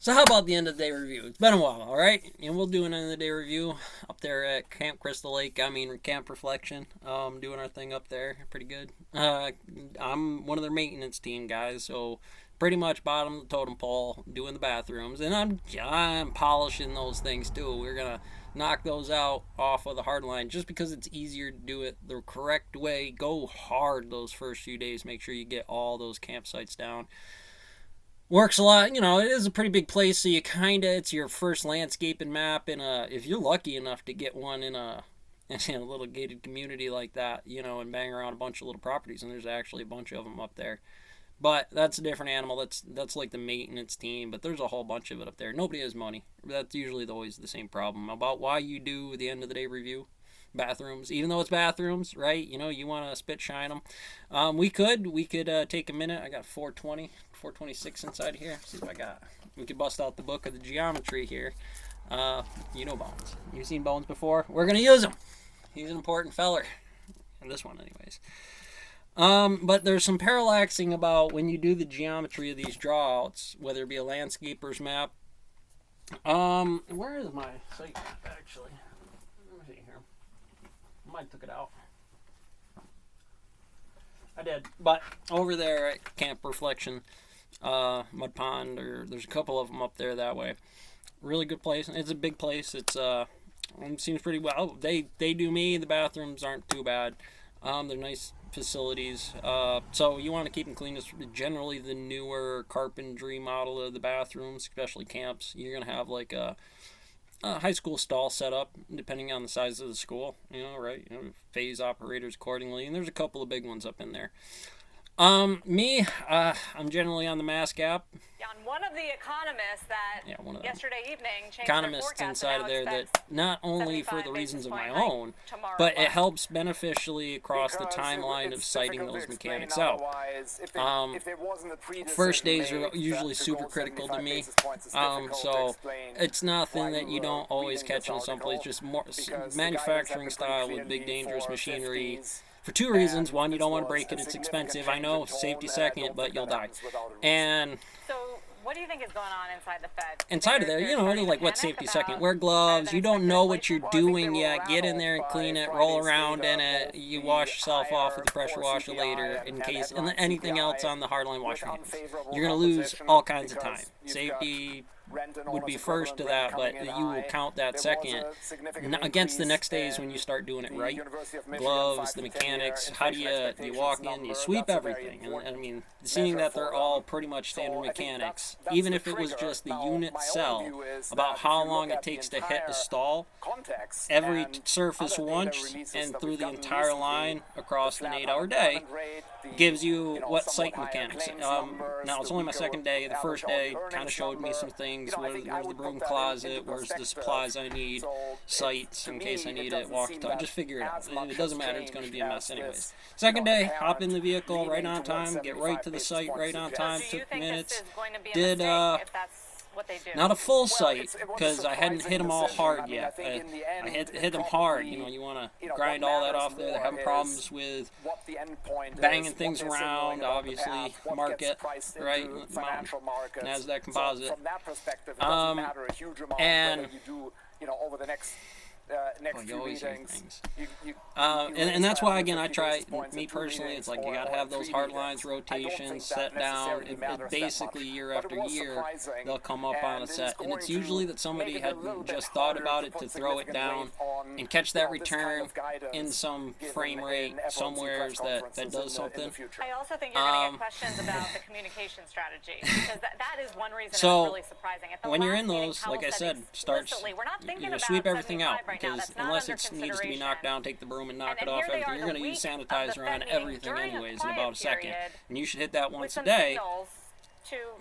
So how about the end of the day review? It's been a while, all right? And we'll do an end of the day review up there at Camp Crystal Lake. Camp Reflection. Doing our thing up there. Pretty good. I'm one of their maintenance team guys, so pretty much bottom of the totem pole, doing the bathrooms, and I'm polishing those things too. We're gonna knock those out off of the hard line just because it's easier to do it the correct way. Go hard those first few days. Make sure you get all those campsites down. Works a lot. It is a pretty big place, so it's your first landscaping map if you're lucky enough to get one in a little gated community like that, and bang around a bunch of little properties, and there's actually a bunch of them up there. But that's a different animal. That's like the maintenance team, but there's a whole bunch of it up there. Nobody has money. That's usually always the same problem about why you do the end of the day review. Bathrooms, even though it's bathrooms, right? You want to spit shine them. We could take a minute. I got 426 inside here. Let's see what I got. We could bust out the book of the geometry here. Bones. You've seen Bones before. We're gonna use him. He's an important feller. And this one, anyways. But there's some parallaxing about when you do the geometry of these drawouts, whether it be a landscaper's map. Where is my site map actually? Let me see here. I might took it out. I did, but over there at Camp Reflection, Mud Pond, or there's a couple of them up there that way. Really good place. It's a big place. It seems pretty well. They do me. The bathrooms aren't too bad. They're nice facilities. So you want to keep them clean. It's generally the newer carpentry model of the bathrooms, especially camps. You're gonna have like a high school stall set up, depending on the size of the school. Right? Phase operators accordingly, and there's a couple of big ones up in there. I'm generally on the Mask app. On one of the economists that one of yesterday evening changed economists their inside of there that not only for the reasons of my own, tomorrow but it helps beneficially across the timeline of sighting those mechanics out. First days are usually super critical to me, so it's nothing that you don't always catch in someplace. Just more manufacturing style with big dangerous machinery. For two reasons. One, you don't want to break it. It's expensive. I know, safety second, but you'll die. And so what do you think is going on inside the Fed? Inside of there, they're like, what safety second? Wear gloves. You don't know what you're doing yet. Get in there and clean it. Roll around in it. You wash yourself off with the pressure washer later in case, and anything else on the hardline, wash your hands. You're going to lose all kinds of time. Safety would be first to that, but you will count that second against the next days when you start doing it right. Gloves, the mechanics, how do you walk in, you sweep everything. And seeing that they're all pretty much standard mechanics, even if it was just the unit cell, about how long it takes to hit a stall, every surface once and through the entire line across an 8-hour day gives you what site mechanics. Now it's only my second day. The first day kind of showed me some things. Where's the broom closet? Where's the supplies I need? Sites in case I need it. Walkie-talkie. Just figure it out. It doesn't matter. It's going to be a mess anyways. Second day, hop in the vehicle right on time. Get right to the site right on time. Took minutes. Did not a full site because I hadn't hit them all hard yet. I hit them hard. You want to grind all that off there. They're having problems with banging things around. Obviously, market, right? NASDAQ composite. And over the next few meetings. And that's why, again, I try, me personally, it's like you got to have those hard lines, rotations, set down. It basically, year after year, they'll come up on a set. And it's usually that somebody had just thought about it to throw it down and catch that return in some frame rate somewhere that does something. I also think you're going to get questions about the communication strategy, because that is one reason it's really surprising. When you're in those, like I said, sweep everything out. Because unless it needs to be knocked down, take the broom and knock it off everything. You're going to use sanitizer on everything anyways in about a second. And you should hit that once a day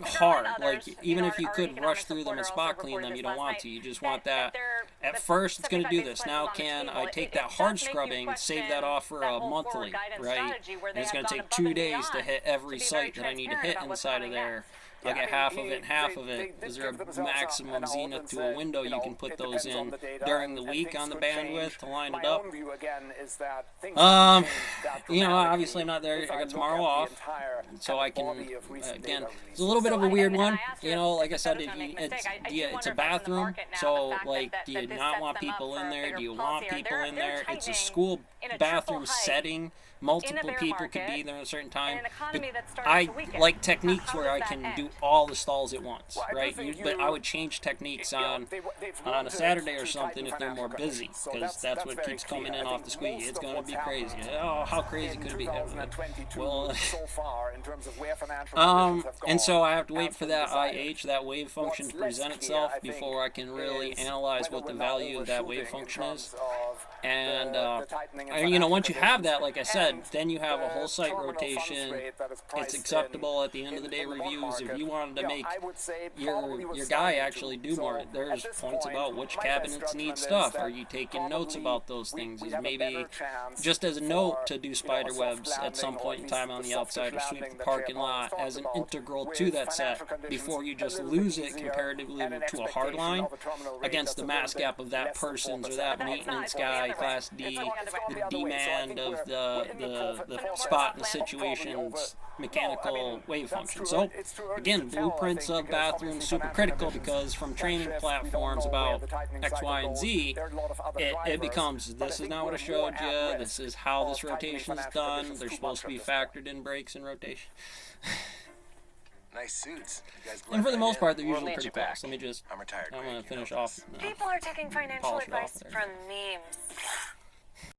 hard. Like, even if you could rush through them and spot clean them, you don't want to. You just want that. At first, it's going to do this. Now, can I take that hard scrubbing, save that off for a monthly, right? And it's going to take 2 days to hit every site that I need to hit inside of there. I'll get half of it and half of it. Is there a maximum zenith to a window you can put those in during the week on the bandwidth to line it up? Obviously I'm not there. I got tomorrow off, so I can, again, it's a little bit of a weird one. Like I said, it's a bathroom, so, like, do you not want people in there? Do you want people in there? It's a school bathroom setting. Multiple people could be there at a certain time. But I like techniques where I can do all the stalls at once, right? But I would change techniques on a Saturday or something if they're more busy, because that's what keeps coming in off the squeegee. It's going to be crazy. Oh, how crazy could it be? Well, and so I have to wait for that IH, that wave function, to present itself before I can really analyze what the value of that wave function is. And, once you have that, like I said, then you have a whole site rotation. It's acceptable at the end of the day reviews. If you wanted to make your guy actually do more, there's points about which cabinets need stuff. Are you taking notes about those things? Is maybe just as a note to do spider webs at some point in time on the outside or sweep the parking lot as an integral to that set before you just lose it comparatively to a hard line against the mass gap of that person's or that maintenance guy, Class D, the demand of the spot and the situation's mechanical wave function. So, again, blueprints of bathrooms super critical, because from training platforms about X, Y, and Z, it becomes, this is not what I showed you, this is how this rotation is done, they're supposed to be factored in breaks and rotation. Nice suits. And for the most part, they're usually pretty close. Let me just, I'm going to finish off. People are taking financial advice from memes.